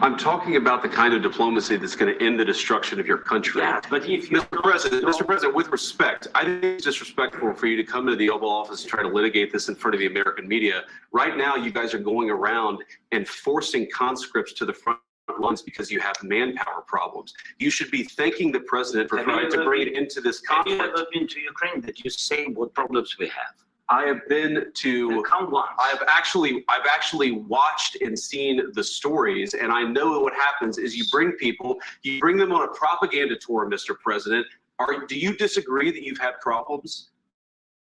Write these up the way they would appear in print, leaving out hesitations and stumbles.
I'm talking about the kind of diplomacy that's going to end the destruction of your country. Yeah, but if you Mr. President, with respect, I think it's disrespectful for you to come to the Oval Office and try to litigate this in front of the American media. Right now, you guys are going around and forcing conscripts to the front lines because you have manpower problems. You should be thanking the president for trying to bring it into this conflict. Have you ever been to Ukraine that you say what problems we have? I have been to. Count once. I've actually watched and seen the stories, and I know what happens is you bring them on a propaganda tour, Mr. President. Do you disagree that you've had problems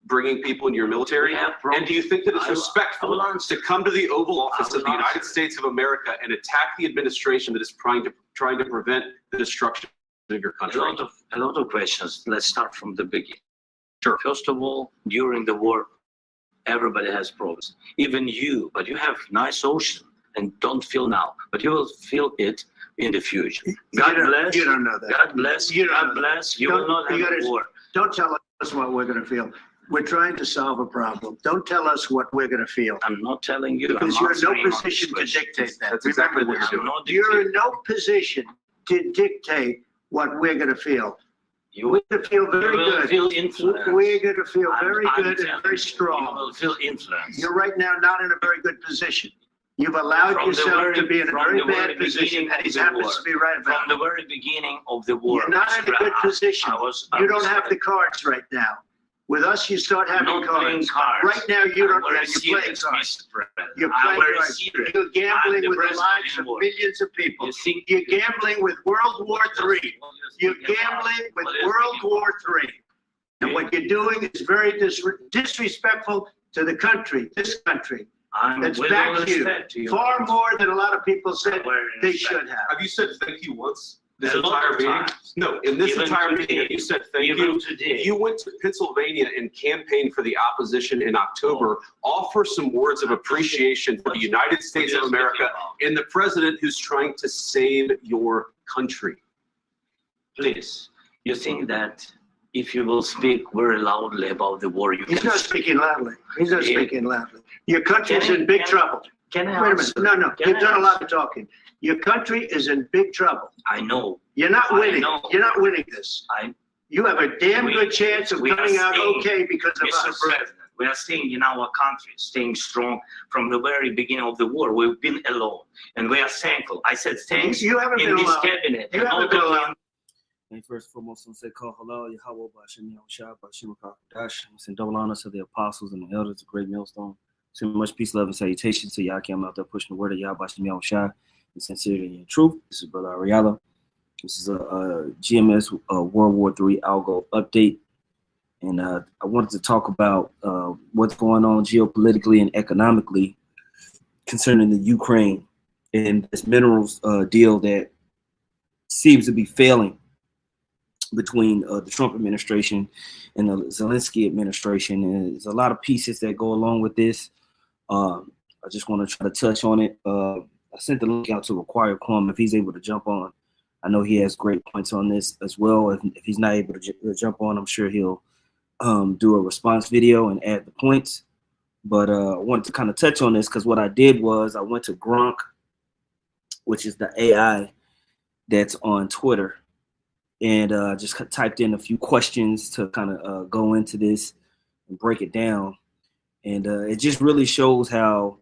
bringing people into your military? And do you think that it's respectful to come to the Oval Office of the United States of America and attack the administration that is trying to prevent the destruction of your country? A lot of questions. Let's start from the beginning. Sure. First of all, during the war, everybody has problems. Even you, but you have nice ocean and don't feel now, but you will feel it in the future. God bless. You don't know that. God bless. God bless. You will not have a war. Don't tell us what we're going to feel. We're trying to solve a problem. Don't tell us what we're going to feel. I'm not telling you. Because you're in no position to dictate that. That's exactly what you're doing. You're in no position to dictate what we're going to feel. We're going to feel very good. Feel influence. We're going to feel very good and very strong. You will feel influence. You're right now not in a very good position. You've allowed yourself to be in a very bad position, and he happens to be right about it. From the very beginning of the war. You're not in a good position. You don't have the cards right now. With us, you start having cards. Right now, you don't have. You're playing cards. You're playing cards. You're gambling with the lives of millions of people. You're gambling with World War III. You're gambling with World War III. And what you're doing is very disrespectful to the country, this country. That's back to you far more than a lot of people said they should have. Have you said thank you once? This entire meeting? No, in this entire meeting, you said thank you. You went to Pennsylvania and campaigned for the opposition in October. Offer some words of appreciation for the United States of America and the president who's trying to save your country. Please, you think that if you will speak very loudly about the war, He's not speaking loudly. He's not speaking loudly. Your country is in big trouble. Can I Wait a minute. No. You've done a lot of talking. Your country is in big trouble. I know. You're not winning. You're not winning this. You have a damn good chance of coming out okay because of us. Mr. President, we are staying in our country, staying strong from the very beginning of the war. We've been alone, and we are thankful. I said thanks you haven't in been this alone. cabinet. You haven't been alone. And first and foremost, I'm say call halal, Yahweh, Bashim Yahushua, Bashim Dash. I'm saying double honor to the apostles and the elders, the great millstone. So much peace, love, and salutation to Yaki. I'm out there pushing the word of Yah, Bashim Yahushua, in sincerity and truth. This is Brother Ariella. This is a GMS World War III Algo update. And I wanted to talk about what's going on geopolitically and economically concerning the Ukraine and this minerals deal that seems to be failing between the Trump administration and the Zelensky administration. And there's a lot of pieces that go along with this. I just want to try to touch on it. I sent the link out to Require Quam if he's able to jump on. I know he has great points on this as well. If he's not able to jump on, I'm sure he'll do a response video and add the points. But I wanted to kind of touch on this because what I did was I went to Gronk, which is the AI that's on Twitter, and just typed in a few questions to kind of go into this and break it down. And it just really shows how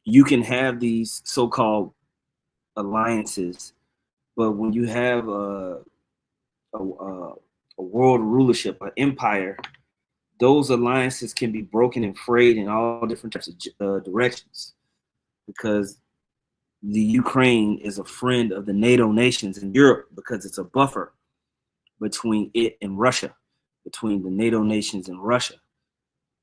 you can have these so-called alliances, but when you have a world rulership, an empire, those alliances can be broken and frayed in all different types of directions, because the Ukraine is a friend of the NATO nations in Europe because it's a buffer between it and Russia, between the NATO nations and Russia.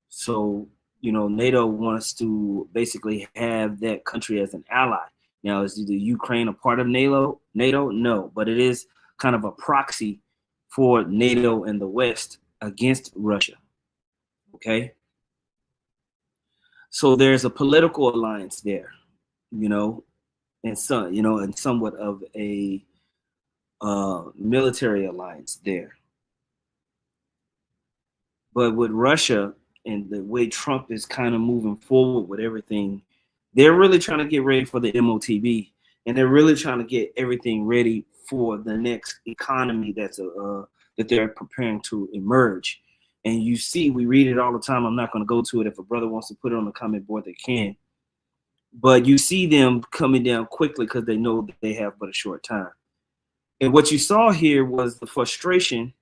So, you know, NATO wants to basically have that country as an ally. Now, is the Ukraine a part of NATO? No, but it is kind of a proxy for NATO and the West against Russia. Okay. So there's a political alliance there, you know, and somewhat of a military alliance there. But with Russia and the way Trump is kind of moving forward with everything, they're really trying to get ready for the MOTB. and they're really trying to get everything ready for the next economy that they're preparing to emerge. And you see, we read it all the time. I'm not going to go to it. If a brother wants to put it on the comment board, they can. But you see them coming down quickly because they know that they have but a short time. And what you saw here was the frustration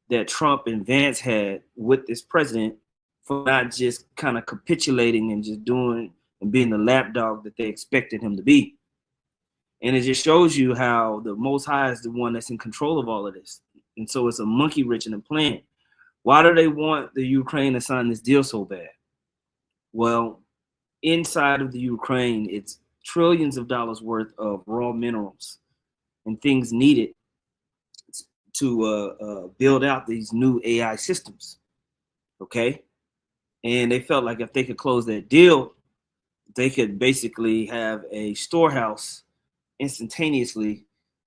that Trump and Vance had with this president for not just kind of capitulating and just doing and being the lapdog that they expected him to be. And it just shows you how the Most High is the one that's in control of all of this. And so it's a monkey wrench in the plan. Why do they want the Ukraine to sign this deal so bad? Well, inside of the Ukraine, it's trillions of dollars worth of raw minerals and things needed to build out these new AI systems. Okay. And they felt like if they could close that deal, they could basically have a storehouse instantaneously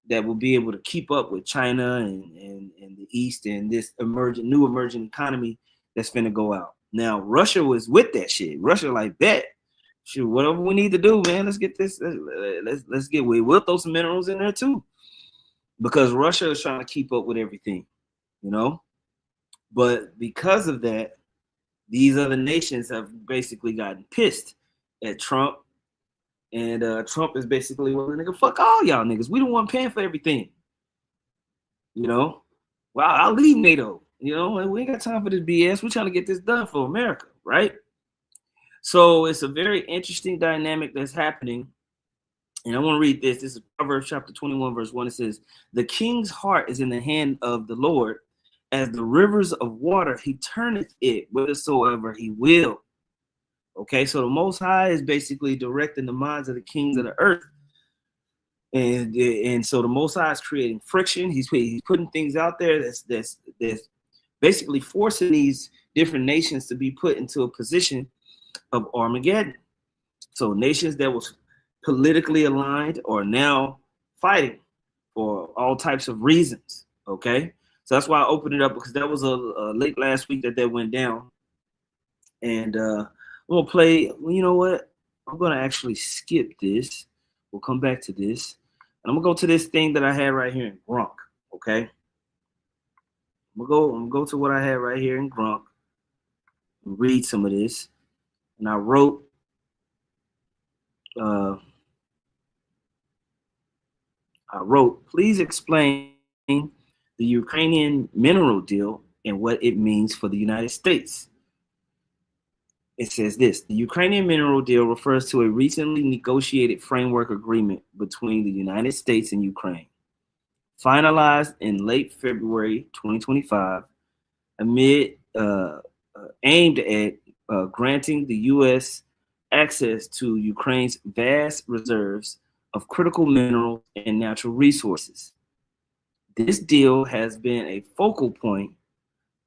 that will be able to keep up with China and the East and this new emerging economy that's going to go out. Now, Russia was with that shit. Russia like, bet, shoot, whatever we need to do, man, let's get this. Let's get away. We'll throw some minerals in there too, because Russia is trying to keep up with everything, you know. But because of that, these other nations have basically gotten pissed at Trump. And Trump is basically, well, nigga, fuck all y'all niggas. We don't want paying for everything. You know? Well, I'll leave NATO. You know, and we ain't got time for this BS. We're trying to get this done for America, right? So it's a very interesting dynamic that's happening. And I want to read this. This is Proverbs chapter 21, verse 1. It says, the king's heart is in the hand of the Lord. As the rivers of water, he turneth it whithersoever he will. Okay, so the Most High is basically directing the minds of the kings of the earth. And so the Most High is creating friction. He's putting things out there that's basically forcing these different nations to be put into a position of Armageddon. So nations that was politically aligned are now fighting for all types of reasons. Okay, so that's why I opened it up, because that was a late last week that went down. And we'll play. Well, you know what? I'm gonna actually skip this. We'll come back to this, and I'm gonna go to this thing that I had right here in Grok. Okay, I'm gonna go to what I had right here in Grok and read some of this. And I wrote, please explain the Ukrainian mineral deal and what it means for the United States. It says this: the Ukrainian mineral deal refers to a recently negotiated framework agreement between the United States and Ukraine, finalized in late February 2025, aimed at granting the U.S. access to Ukraine's vast reserves of critical minerals and natural resources. This deal has been a focal point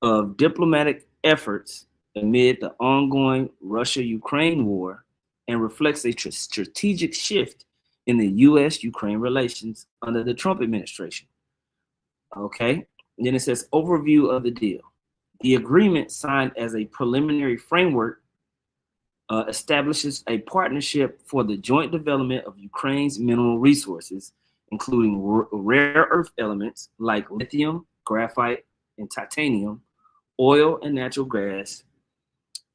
of diplomatic efforts amid the ongoing Russia-Ukraine war and reflects a strategic shift in the U.S.-Ukraine relations under the Trump administration. Okay, and then it says overview of the deal. The agreement, signed as a preliminary framework, establishes a partnership for the joint development of Ukraine's mineral resources, including rare earth elements like lithium, graphite, and titanium, oil, and natural gas.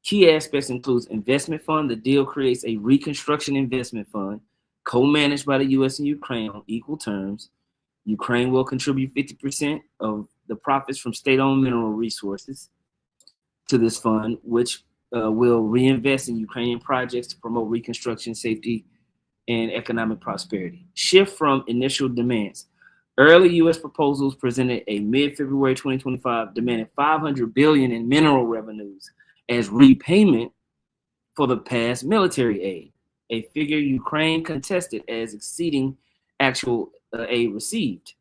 Key aspects includes investment fund. The deal creates a reconstruction investment fund co-managed by the U.S. and Ukraine on equal terms. Ukraine will contribute 50% of the profits from state-owned mineral resources to this fund, which will reinvest in Ukrainian projects to promote reconstruction, safety, and economic prosperity. Shift from initial demands. Early U.S. proposals presented a mid-February 2025 demanded $500 billion in mineral revenues as repayment for the past military aid, a figure Ukraine contested as exceeding actual aid received.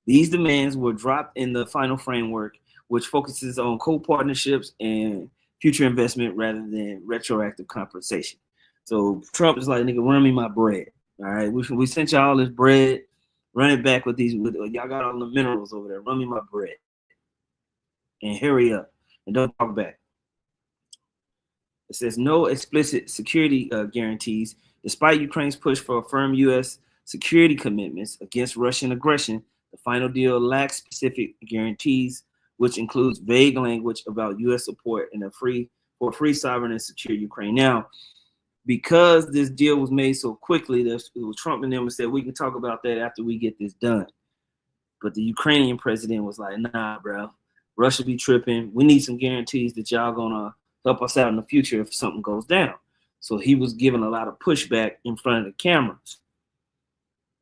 These demands were dropped in the final framework, which focuses on co-partnerships and future investment rather than retroactive compensation. So Trump is like, nigga, run me my bread. All right, we sent y'all this bread, run it back with y'all got all the minerals over there. Run me my bread, and hurry up, and don't talk back. It says no explicit security guarantees. Despite Ukraine's push for firm U.S. security commitments against Russian aggression, the final deal lacks specific guarantees, which includes vague language about U.S. support and for free, sovereign, and secure Ukraine. Now, because this deal was made so quickly, Trump and them said we can talk about that after we get this done. But the Ukrainian president was like, nah, bro, Russia be tripping. We need some guarantees that y'all gonna help us out in the future if something goes down. So he was giving a lot of pushback in front of the cameras.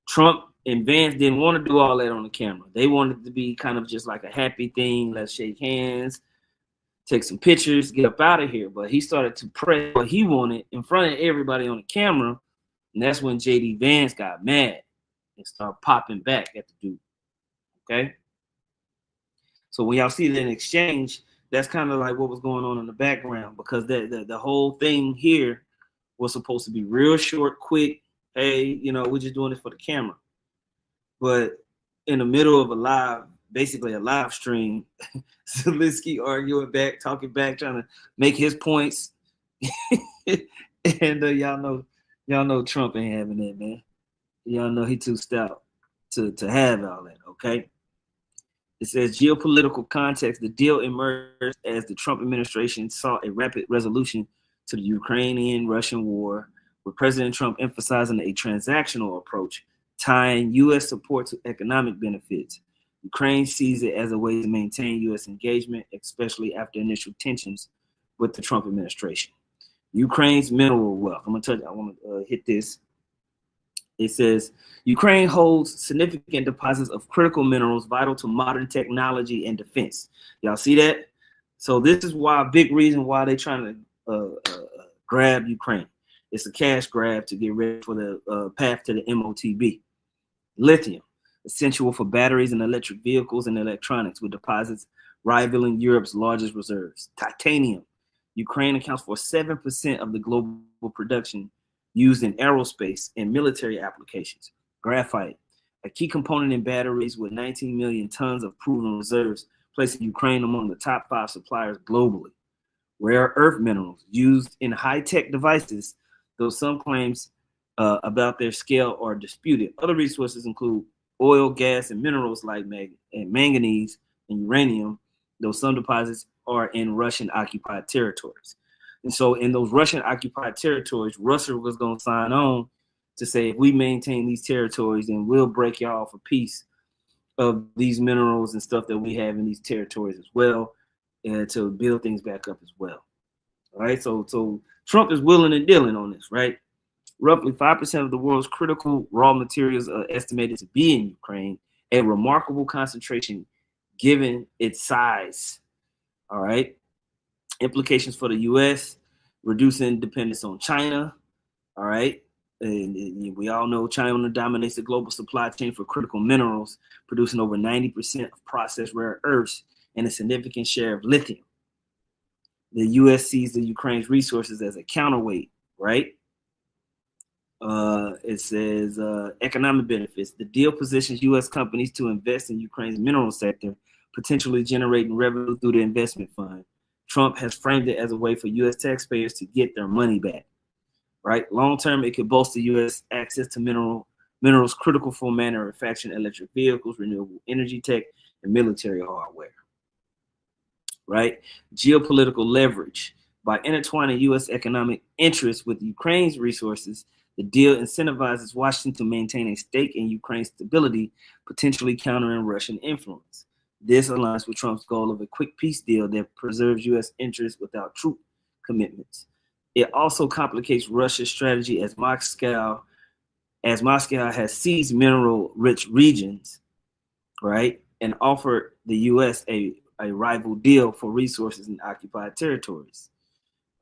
Trump and Vance didn't want to do all that on the camera. They wanted to be kind of just like a happy thing. Let's shake hands, take some pictures, get up out of here. But he started to press what he wanted in front of everybody on the camera. And that's when JD Vance got mad and started popping back at the dude. Okay? So when y'all see that in exchange, that's kind of like what was going on in the background, because the whole thing here was supposed to be real short, quick. Hey, you know, we're just doing it for the camera. But in the middle of basically a live stream, Zelensky arguing back, talking back, trying to make his points. And y'all know Trump ain't having that, man. Y'all know he too stout to have all that, okay? It says geopolitical context. The deal emerged as the Trump administration sought a rapid resolution to the Ukrainian-Russian war, with President Trump emphasizing a transactional approach, tying U.S. support to economic benefits. Ukraine sees it as a way to maintain U.S. engagement, especially after initial tensions with the Trump administration. Ukraine's mineral wealth. I want to hit this. It says Ukraine holds significant deposits of critical minerals vital to modern technology and defense. Y'all see that? So this is why a big reason why they're trying to grab Ukraine. It's a cash grab to get ready for the path to the MOTB. Lithium, essential for batteries and electric vehicles and electronics, with deposits rivaling Europe's largest reserves. Titanium. Ukraine accounts for 7% of the global production used in aerospace and military applications. Graphite, a key component in batteries with 19 million tons of proven reserves, placing Ukraine among the top 5 suppliers globally. Rare earth minerals used in high-tech devices, though some claims about their scale are disputed. Other resources include oil, gas, and minerals like manganese and uranium, though some deposits are in Russian-occupied territories. And so in those Russian-occupied territories, Russia was going to sign on to say, if we maintain these territories, then we'll break y'all off a piece of these minerals and stuff that we have in these territories as well, and to build things back up as well. All right, so Trump is willing and dealing on this, right? Roughly 5% of the world's critical raw materials are estimated to be in Ukraine, a remarkable concentration given its size. All right. Implications for the U.S., reducing dependence on China. All right. And we all know China dominates the global supply chain for critical minerals, producing over 90% of processed rare earths and a significant share of lithium. The U.S. sees the Ukraine's resources as a counterweight, right? It says economic benefits. The deal positions U.S. companies to invest in Ukraine's mineral sector, potentially generating revenue through the investment fund. Trump has framed it as a way for U.S. taxpayers to get their money back, right? Long term, it could bolster U.S. access to minerals critical for manufacturing electric vehicles, renewable energy tech, and military hardware, right? Geopolitical leverage. By intertwining U.S. economic interests with Ukraine's resources, the deal incentivizes Washington to maintain a stake in Ukraine's stability, potentially countering Russian influence. This aligns with Trump's goal of a quick peace deal that preserves U.S. interests without troop commitments. It also complicates Russia's strategy as Moscow has seized mineral-rich regions, right, and offered the U.S. a rival deal for resources in occupied territories.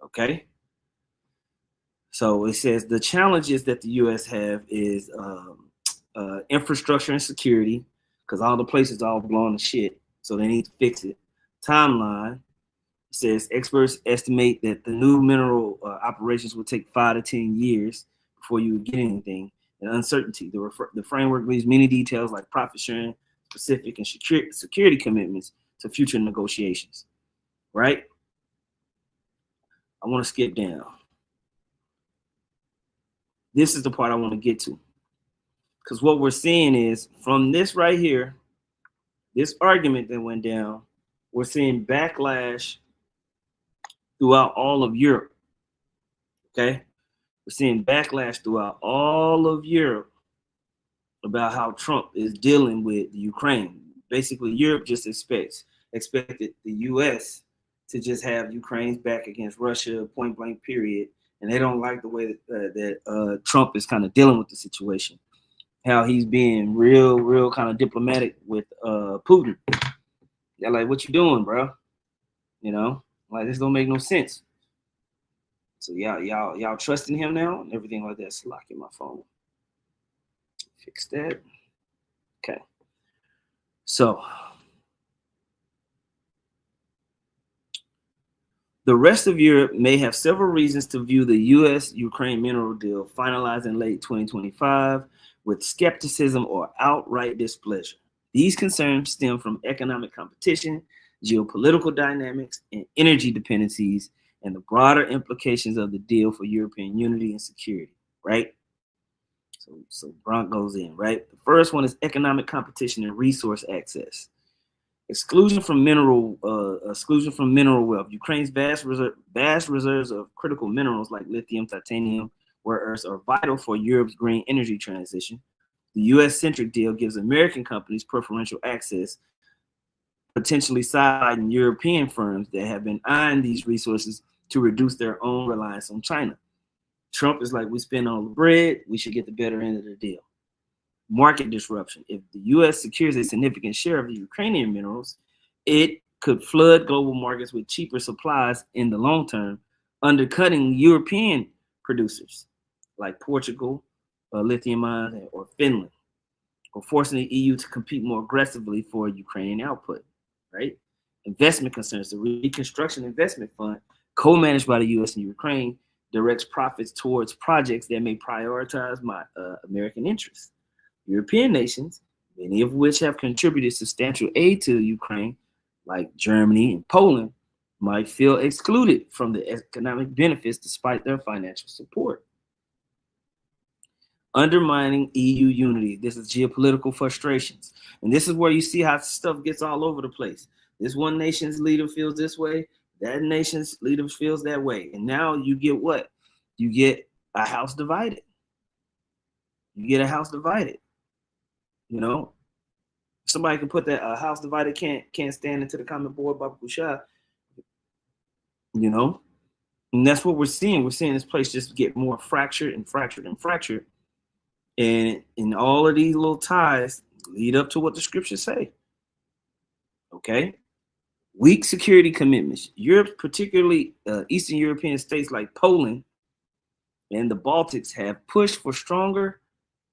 Okay? So it says the challenges that the U.S. have is infrastructure and security, because all the places are all blowing to shit, so they need to fix it. Timeline. It says experts estimate that the new mineral operations will take 5 to 10 years before you would get anything. And uncertainty. The framework leaves many details like profit sharing, specific and security commitments to future negotiations, right? I want to skip down. This is the part I want to get to. Because what we're seeing is from this right here, this argument that went down, we're seeing backlash throughout all of Europe. Okay? We're seeing backlash throughout all of Europe about how Trump is dealing with Ukraine. Basically, Europe just expected the U.S. to just have Ukraine's back against Russia, point blank, period. And they don't like the way that Trump is kind of dealing with the situation. How he's being real kind of diplomatic with Putin. They're like, what you doing, bro? You know, like this don't make no sense. So y'all trusting him now and everything like that. It's locking my phone. Fix that. Okay. So the rest of Europe may have several reasons to view the U.S.-Ukraine mineral deal finalized in late 2025 with skepticism or outright displeasure. These concerns stem from economic competition, geopolitical dynamics, and energy dependencies, and the broader implications of the deal for European unity and security, right? So Bronk goes in, right? The first one is economic competition and resource access. Exclusion from mineral wealth. Ukraine's vast reserves of critical minerals like lithium, titanium, rare earths are vital for Europe's green energy transition. The U.S.-centric deal gives American companies preferential access, potentially siding European firms that have been eyeing these resources to reduce their own reliance on China. Trump is like, we spend all the bread, we should get the better end of the deal. Market disruption. If the U.S. secures a significant share of the Ukrainian minerals, it could flood global markets with cheaper supplies in the long term, undercutting European producers like Portugal, lithium ion, or Finland, or forcing the EU to compete more aggressively for Ukrainian output, right? Investment concerns. The Reconstruction Investment Fund, co-managed by the U.S. and Ukraine, directs profits towards projects that may prioritize American interests. European nations, many of which have contributed substantial aid to Ukraine, like Germany and Poland, might feel excluded from the economic benefits despite their financial support. Undermining EU unity. This is geopolitical frustrations. And this is where you see how stuff gets all over the place. This one nation's leader feels this way, that nation's leader feels that way. And now you get what? You get a house divided. You get a house divided. You know, somebody can put that a house divided can't stand into the comment board by Busha. You know, and that's what we're seeing. We're seeing this place just get more fractured and fractured and fractured. And all of these little ties lead up to what the scriptures say. Okay. Weak security commitments. Europe, particularly Eastern European states like Poland and the Baltics, have pushed for stronger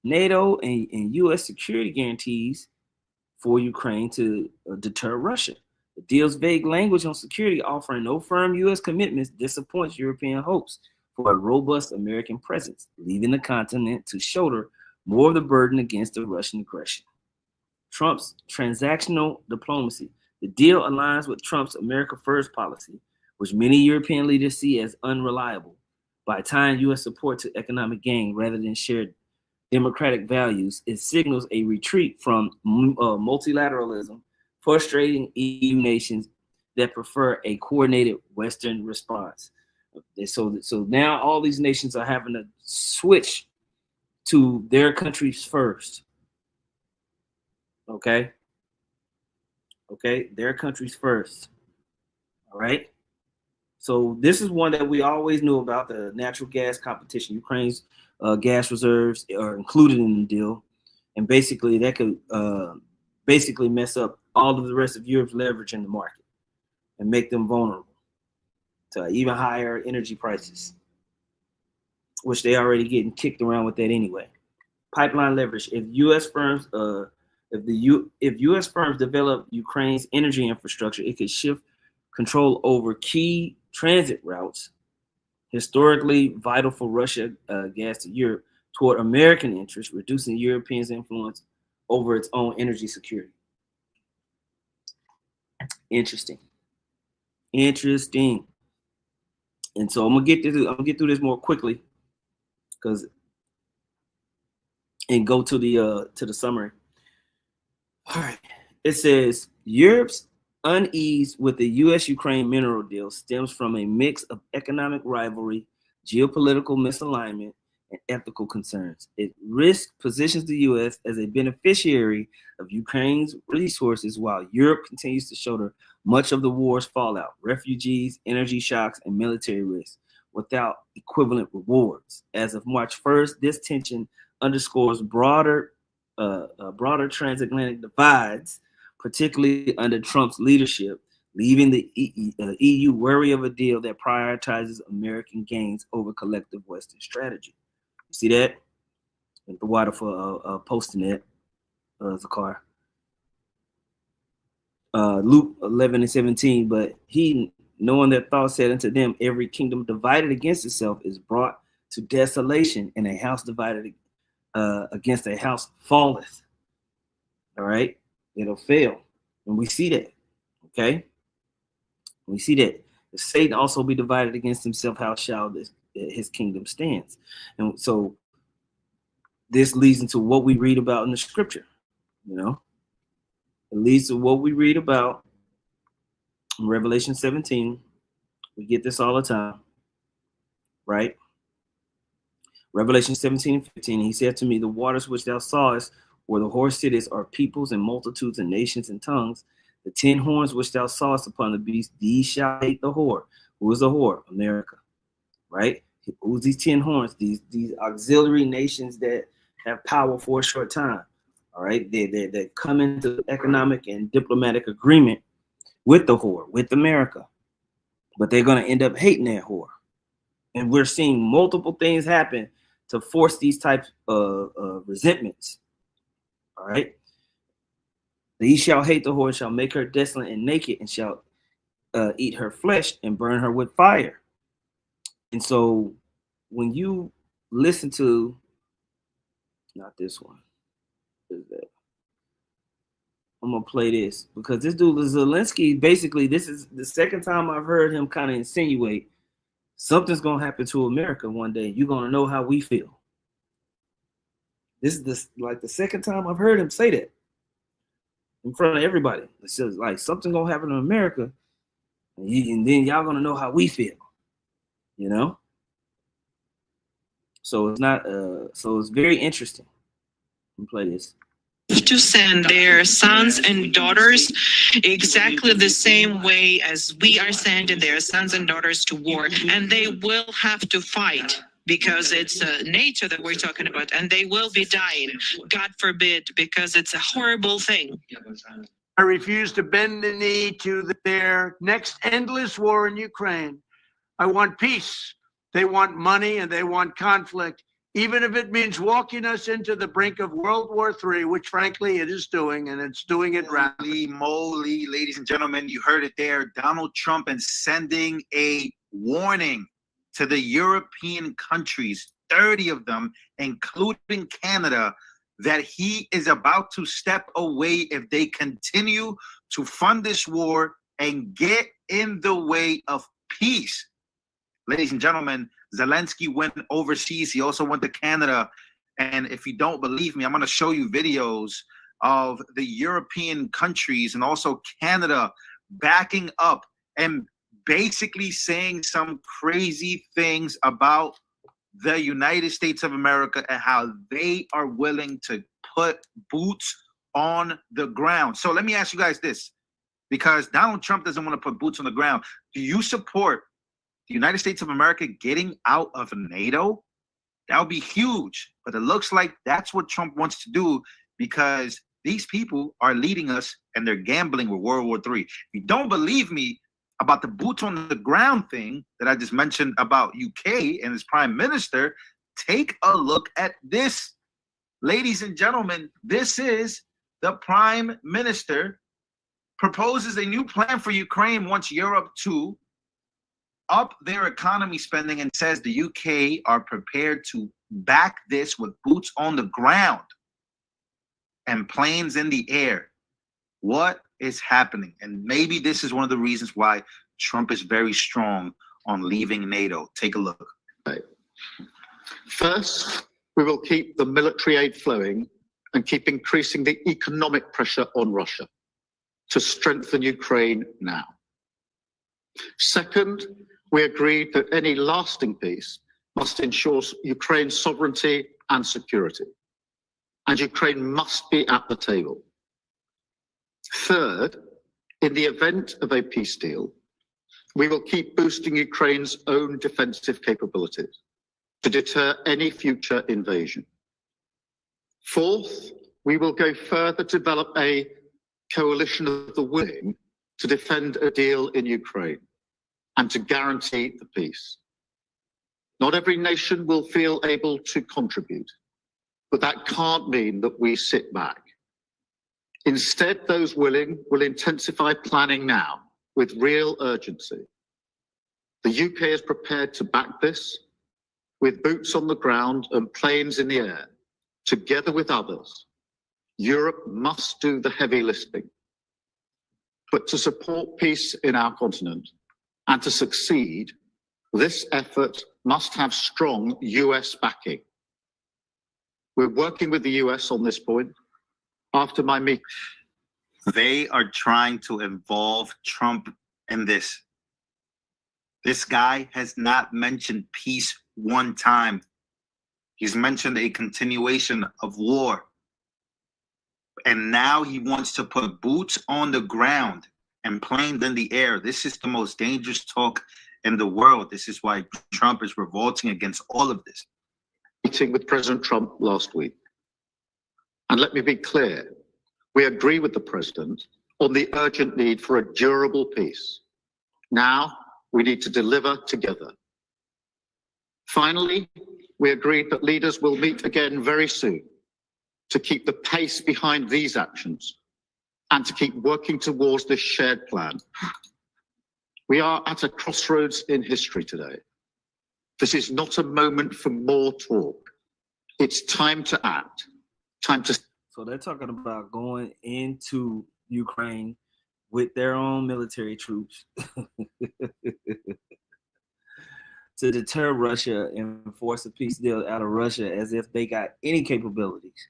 NATO and U.S. security guarantees for Ukraine to deter Russia. The deal's vague language on security, offering no firm U.S. commitments, disappoints European hopes for a robust American presence, leaving the continent to shoulder more of the burden against the Russian aggression. Trump's transactional diplomacy. The deal aligns with Trump's America First policy, which many European leaders see as unreliable, by tying U.S. support to economic gain rather than shared democratic values. It signals a retreat from multilateralism, frustrating EU nations that prefer a coordinated Western response. So now all these nations are having to switch to their countries first. Okay, their countries first. All right. So this is one that we always knew about, the natural gas competition. Ukraine's gas reserves are included in the deal, and basically that could basically mess up all of the rest of Europe's leverage in the market and make them vulnerable to even higher energy prices, which they already getting kicked around with that anyway. Pipeline leverage. If U.S. firms develop Ukraine's energy infrastructure, it could shift control over key transit routes, historically vital for Russia gas to Europe, toward American interests, reducing Europeans' influence over its own energy security. Interesting. And so I'm gonna get through this more quickly, and go to the summary. All right. It says Europe's unease with the U.S.-Ukraine mineral deal stems from a mix of economic rivalry, geopolitical misalignment, and ethical concerns. It risks positions the U.S. as a beneficiary of Ukraine's resources, while Europe continues to shoulder much of the war's fallout, refugees, energy shocks, and military risks, without equivalent rewards. As of March 1st, this tension underscores broader transatlantic divides, particularly under Trump's leadership, leaving the EU wary of a deal that prioritizes American gains over collective Western strategy. You see that? And the water for posting it, Zakar. Luke 11:17, but he, knowing their thoughts, said unto them, every kingdom divided against itself is brought to desolation, and a house divided against a house falleth. All right, it'll fail, and we see that. Okay, we see that. If Satan also be divided against himself, how shall his kingdom stands? And so this leads into what we read about in the scripture. You know, it leads to what we read about in Revelation 17. We get this all the time, right? Revelation 17:15, he said to me, the waters which thou sawest, where the horse sitteth, are peoples and multitudes and nations and tongues. The 10 horns which thou sawest upon the beast, these shall hate the whore. Who is the whore? America, right? Who's these 10 horns? These auxiliary nations that have power for a short time, all right? They come into economic and diplomatic agreement with the whore, with America, but they're going to end up hating that whore. And we're seeing multiple things happen to force these types of resentments. All right. He shall hate the whore, shall make her desolate and naked, and shall eat her flesh and burn her with fire. And so when you listen to, not this one, is that? I'm going to play this because this dude, Zelensky, basically, this is the second time I've heard him kind of insinuate something's going to happen to America one day. You're going to know how we feel. This is like the second time I've heard him say that in front of everybody. It says like something's going to happen to America, and then y'all going to know how we feel, you know? So it's not, so it's very interesting. Let me play this. To send their sons and daughters exactly the same way as we are sending their sons and daughters to war, and they will have to fight because it's nature that we're talking about, and they will be dying, God forbid, because it's a horrible thing. I refuse to bend the knee to their next endless war in Ukraine. I want peace. They want money and they want conflict, even if it means walking us into the brink of World War III, which frankly it is doing, and it's doing it rapidly. Moly, ladies and gentlemen, you heard it there. Donald Trump is sending a warning to the European countries, 30 of them, including Canada, that he is about to step away if they continue to fund this war and get in the way of peace. Ladies and gentlemen, Zelensky went overseas. He also went to Canada. And if you don't believe me, I'm going to show you videos of the European countries and also Canada backing up and basically saying some crazy things about the United States of America and how they are willing to put boots on the ground. So let me ask you guys this, because Donald Trump doesn't want to put boots on the ground. Do you support the United States of America getting out of NATO? That would be huge. But it looks like that's what Trump wants to do, because these people are leading us and they're gambling with World War III. If you don't believe me about the boots on the ground thing that I just mentioned about UK and its prime minister, take a look at this. Ladies and gentlemen, this is the prime minister proposes a new plan for Ukraine, wants Europe to up their economy spending, and says the UK are prepared to back this with boots on the ground and planes in the air. What is happening? And maybe this is one of the reasons why Trump is very strong on leaving NATO. Take a look. First, we will keep the military aid flowing and keep increasing the economic pressure on Russia to strengthen Ukraine now. Second, we agreed that any lasting peace must ensure Ukraine's sovereignty and security, and Ukraine must be at the table. Third, in the event of a peace deal, we will keep boosting Ukraine's own defensive capabilities to deter any future invasion. Fourth, we will go further to develop a coalition of the willing to defend a deal in Ukraine and to guarantee the peace. Not every nation will feel able to contribute, but that can't mean that we sit back. Instead, those willing will intensify planning now with real urgency. The UK is prepared to back this with boots on the ground and planes in the air. Together with others, Europe must do the heavy lifting. But to support peace in our continent and to succeed, this effort must have strong US backing. We're working with the US on this point. After my meeting, They are trying to involve Trump in this. This guy has not mentioned peace one time. He's mentioned a continuation of war. And now he wants to put boots on the ground and planes in the air. This is the most dangerous talk in the world. This is why Trump is revolting against all of this. meeting with President Trump last week. And let me be clear, we agree with the president on the urgent need for a durable peace. Now we need to deliver together. Finally, we agreed that leaders will meet again very soon to keep the pace behind these actions and to keep working towards this shared plan. We are at a crossroads in history today. This is not a moment for more talk. It's time to act, time to... So they're talking about going into Ukraine with their own military troops to deter Russia and force a peace deal out of Russia, as if they got any capabilities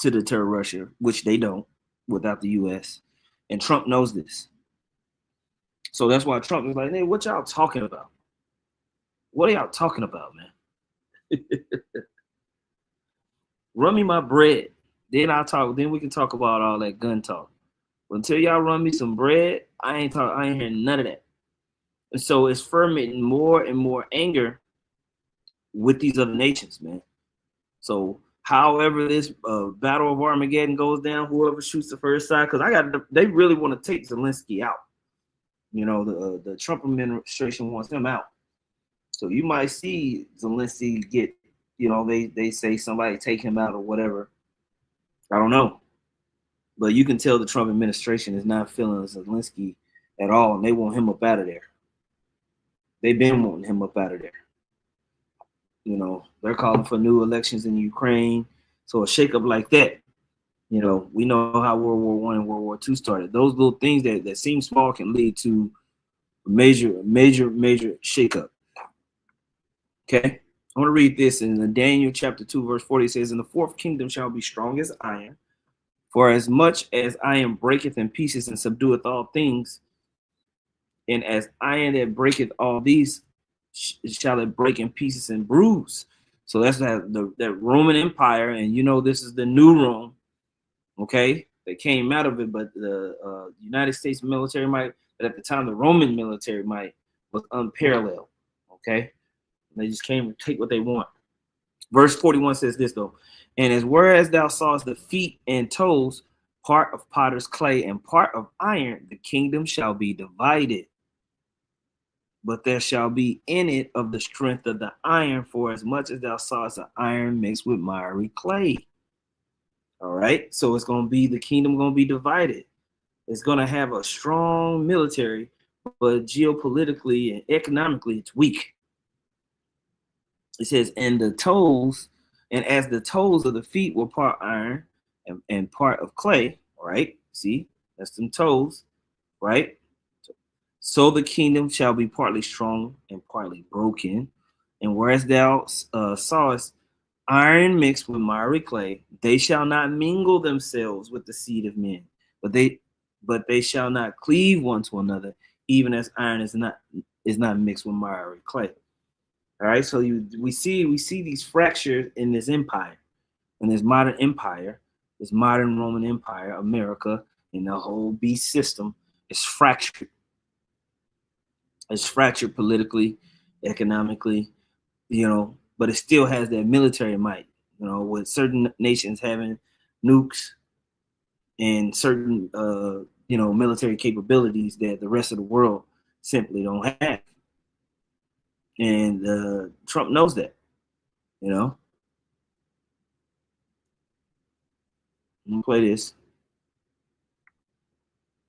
to deter Russia, which they don't without the US. And Trump knows this. So that's why Trump is like, hey, what y'all talking about? What are y'all talking about, man? Run me my bread. Then I'll talk. Then we can talk about all that gun talk. But until y'all run me some bread, I ain't hearing none of that. And so it's fermenting more and more anger with these other nations, man. So however this battle of Armageddon goes down, whoever shoots the first side, because they really want to take Zelensky out. You know, the Trump administration wants him out. So you might see Zelensky get, you know, they say somebody take him out or whatever. I don't know. But you can tell the Trump administration is not feeling Zelensky at all, and they want him up out of there. They've been wanting him up out of there. You know, they're calling for new elections in Ukraine. So a shakeup like that, you know, we know how World War I and World War II started. Those little things that seem small can lead to a major shakeup. Okay, I want to read this in Daniel chapter 2, verse 40. It says, "And the fourth kingdom shall be strong as iron, for as much as iron breaketh in pieces and subdueth all things, and as iron that breaketh all these, shall it break in pieces and bruise." So that's that Roman Empire, and you know this is the new Rome. Okay, they came out of it, but the United States military might, but at the time the Roman military might was unparalleled. Okay. They just came to take what they want. Verse 41 says this, though. "And as whereas thou sawest the feet and toes, part of potter's clay and part of iron, the kingdom shall be divided. But there shall be in it of the strength of the iron, for as much as thou sawest the iron mixed with miry clay." All right. So it's going to be, the kingdom going to be divided. It's going to have a strong military, but geopolitically and economically, it's weak. It says, and as the toes of the feet were part iron and part of clay, right? See, that's some toes, right? So the kingdom shall be partly strong and partly broken. And whereas thou sawest iron mixed with miry clay, they shall not mingle themselves with the seed of men, but they shall not cleave one to another, even as iron is not mixed with miry clay. All right, so we see these fractures in this empire, in this modern empire, this modern Roman Empire, America, and the whole beast system is fractured. It's fractured politically, economically, but it still has that military might, with certain nations having nukes and certain, military capabilities that the rest of the world simply don't have. And Trump knows that, I'm gonna play this.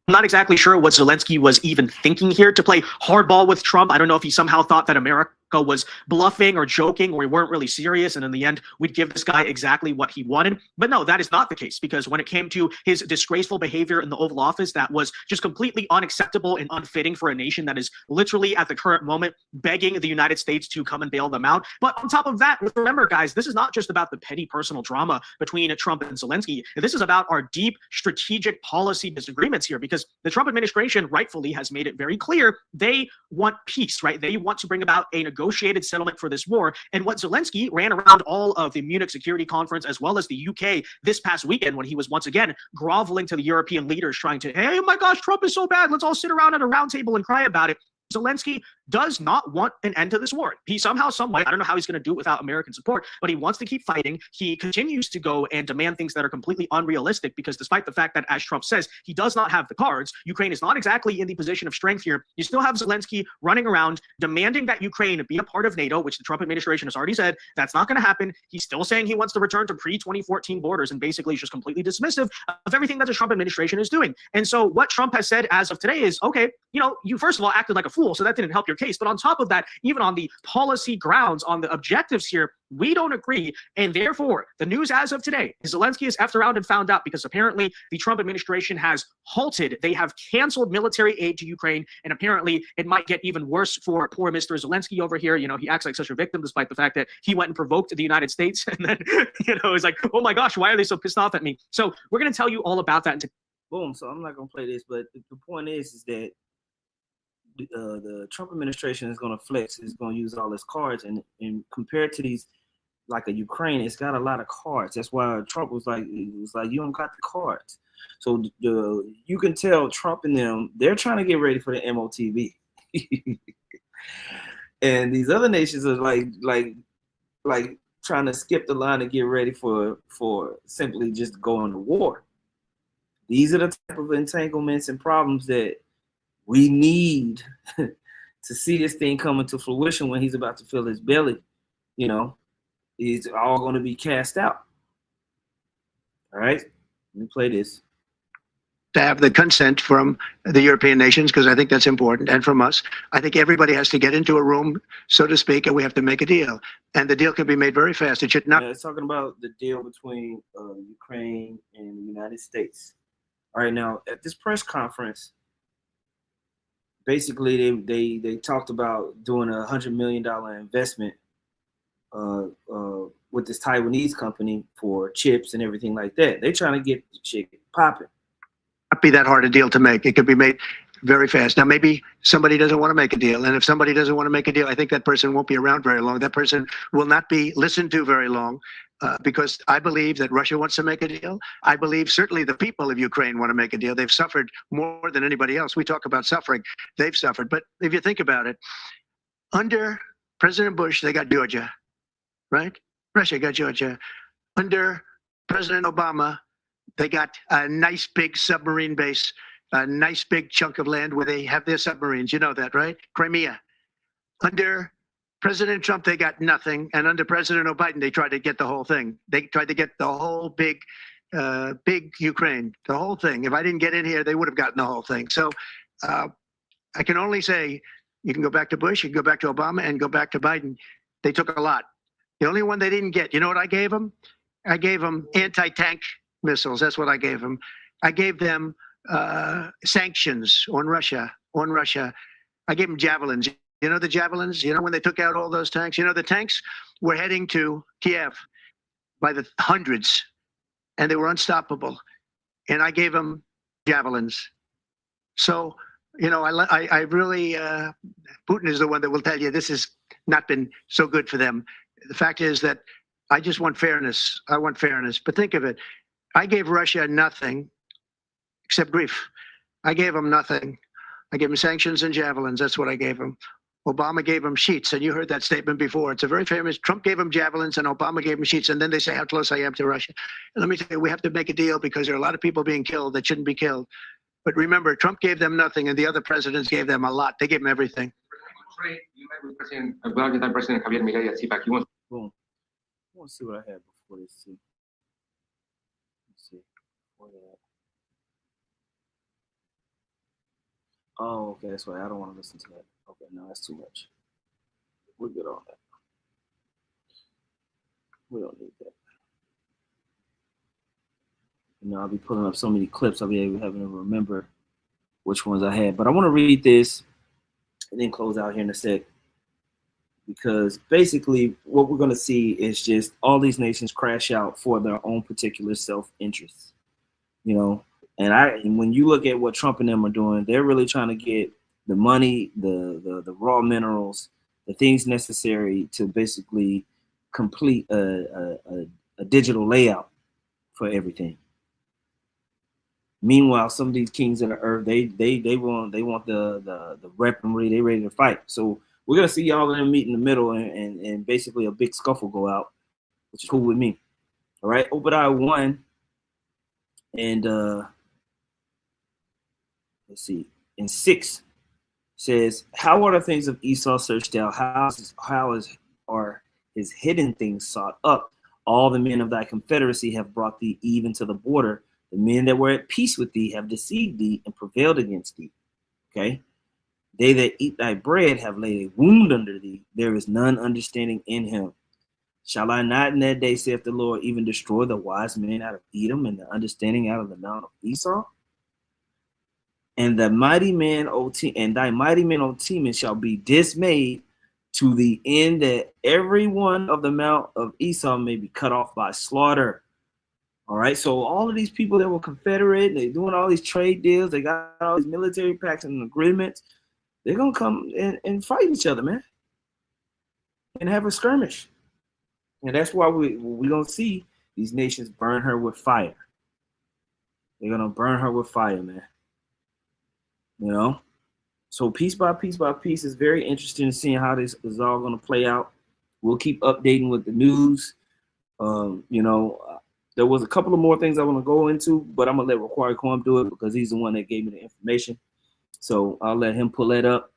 I'm not exactly sure what Zelensky was even thinking here to play hardball with Trump. I don't know if he somehow thought that America was bluffing or joking, or we weren't really serious, and in the end we'd give this guy exactly what he wanted. But no, that is not the case, because when it came to his disgraceful behavior in the Oval Office, that was just completely unacceptable and unfitting for a nation that is literally at the current moment begging the United States to come and bail them out. But on top of that, remember guys, this is not just about the petty personal drama between Trump and Zelensky. This is about our deep strategic policy disagreements here, because the Trump administration rightfully has made it very clear they want peace, right? They want to bring about a negotiated settlement for this war. And what Zelensky ran around all of the Munich Security Conference, as well as the UK this past weekend, when he was once again groveling to the European leaders, trying to, hey, oh my gosh, Trump is so bad, let's all sit around at a round table and cry about it. Zelensky does not want an end to this war. He somehow, some way, I don't know how he's going to do it without American support, but he wants to keep fighting. He continues to go and demand things that are completely unrealistic, because despite the fact that, as Trump says, he does not have the cards, Ukraine is not exactly in the position of strength here. You still have Zelensky running around demanding that Ukraine be a part of NATO, which the Trump administration has already said that's not going to happen. He's still saying he wants to return to pre-2014 borders, and basically is just completely dismissive of everything that the Trump administration is doing. And so what Trump has said as of today is, okay, you first of all acted like a fool, so that didn't help your case. But on top of that, even on the policy grounds, on the objectives here, we don't agree. And therefore, the news as of today is Zelensky is effed around and found out, because apparently the Trump administration has halted. They have canceled military aid to Ukraine. And apparently it might get even worse for poor Mr. Zelensky over here. He acts like such a victim, despite the fact that he went and provoked the United States. And then, it's like, oh my gosh, why are they so pissed off at me? So we're going to tell you all about that. Boom. So I'm not going to play this, but the point is that the Trump administration is going to flex, is going to use all its cards, and compared to these, like a Ukraine, it's got a lot of cards. That's why Trump was like, you don't got the cards. So you can tell Trump and them, they're trying to get ready for the MOTB. And these other nations are like trying to skip the line and get ready for simply just going to war. These are the type of entanglements and problems that we need to see this thing coming to fruition when he's about to fill his belly. It's all going to be cast out. All right, let me play this. To have the consent from the European nations, because I think that's important, and from us. I think everybody has to get into a room, so to speak, and we have to make a deal. And the deal can be made very fast. It should not. It's talking about the deal between Ukraine and the United States. All right, now at this press conference, basically they talked about doing a $100 million investment with this Taiwanese company for chips and everything like that. They're trying to get the shit popping. Not be that hard a deal to make. It could be made very fast. Now, maybe somebody doesn't want to make a deal. And if somebody doesn't want to make a deal, I think that person won't be around very long. That person will not be listened to very long, because I believe that Russia wants to make a deal. I believe certainly the people of Ukraine want to make a deal. They've suffered more than anybody else. We talk about suffering. They've suffered. But if you think about it, under President Bush, they got Georgia, right? Russia got Georgia. Under President Obama, they got a nice big submarine base, a nice big chunk of land where they have their submarines. You know that, right? Crimea. Under President Trump, they got nothing. And under President Biden, they tried to get the whole thing. They tried to get the whole big Ukraine, the whole thing. If I didn't get in here, they would have gotten the whole thing. So I can only say, you can go back to Bush, you can go back to Obama, and go back to Biden. They took a lot. The only one they didn't get, you know what I gave them? I gave them anti-tank missiles. That's what I gave them. I gave them sanctions on Russia, on Russia. I gave them javelins. You know the javelins? You know when they took out all those tanks? You know the tanks were heading to Kiev by the hundreds, and they were unstoppable. And I gave them javelins. So, you know, I really, Putin is the one that will tell you this has not been so good for them. The fact is that I just want fairness. I want fairness. But think of it. I gave Russia nothing except grief. I gave them nothing. I gave them sanctions and javelins. That's what I gave them. Obama gave them sheets, and you heard that statement before. It's a very famous. Trump gave them javelins, and Obama gave them sheets, and then they say how close I am to Russia. And let me tell you, we have to make a deal because there are a lot of people being killed that shouldn't be killed. But remember, Trump gave them nothing, and the other presidents gave them a lot. They gave them everything. Boom. I want to see what I had before this. See. Let's see. Where they at? Oh, okay, that's why I don't want to listen to that. Okay, no, that's too much. We're good on that. We don't need that. You know, I'll be pulling up so many clips, I'll be able to remember which ones I had. But I want to read this and then close out here in a sec. Because basically what we're going to see is just all these nations crash out for their own particular self-interest. You know, and when you look at what Trump and them are doing, they're really trying to get the money, the raw minerals, the things necessary to basically complete a digital layout for everything. Meanwhile, some of these kings of the earth, they want the weaponry, they ready to fight. So we're gonna see all of them meet in the middle and basically a big scuffle go out, which is cool with me. All right, Obadiah 1 and let's see, in 6 says, "How are the things of Esau searched out? Are his hidden things sought up? All the men of thy confederacy have brought thee even to the border. The men that were at peace with thee have deceived thee and prevailed against thee." Okay. "They that eat thy bread have laid a wound under thee. There is none understanding in him. Shall I not in that day, saith the Lord, even destroy the wise men out of Edom and the understanding out of the mount of Esau? And the mighty men, and thy mighty men, O Teman, shall be dismayed to the end that every one of the mount of Esau may be cut off by slaughter." All right, so all of these people that were Confederate, they're doing all these trade deals, they got all these military pacts and agreements, they're going to come and fight each other, man, and have a skirmish. And that's why we're going to see these nations burn her with fire. They're going to burn her with fire, man. You know? So piece by piece by piece, is very interesting to see how this is all going to play out. We'll keep updating with the news. You know, there was a couple of more things I want to go into, but I'm going to let Required Quam do it because he's the one that gave me the information. So I'll let him pull that up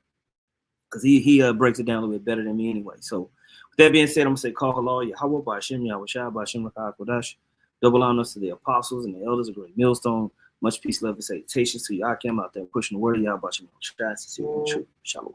because he breaks it down a little bit better than me anyway. So with that being said, I'm going to say, call hello, Yahweh, Ba'ashem, Yahushua, Ba'ashem, Rakah, Kodash. Double honors to the apostles and the elders of Great Millstone. Much peace, love, and salutations to Yakim out there pushing the word of Yahweh, Ba'ashem, Yahushua, sincerely and true. Shalom.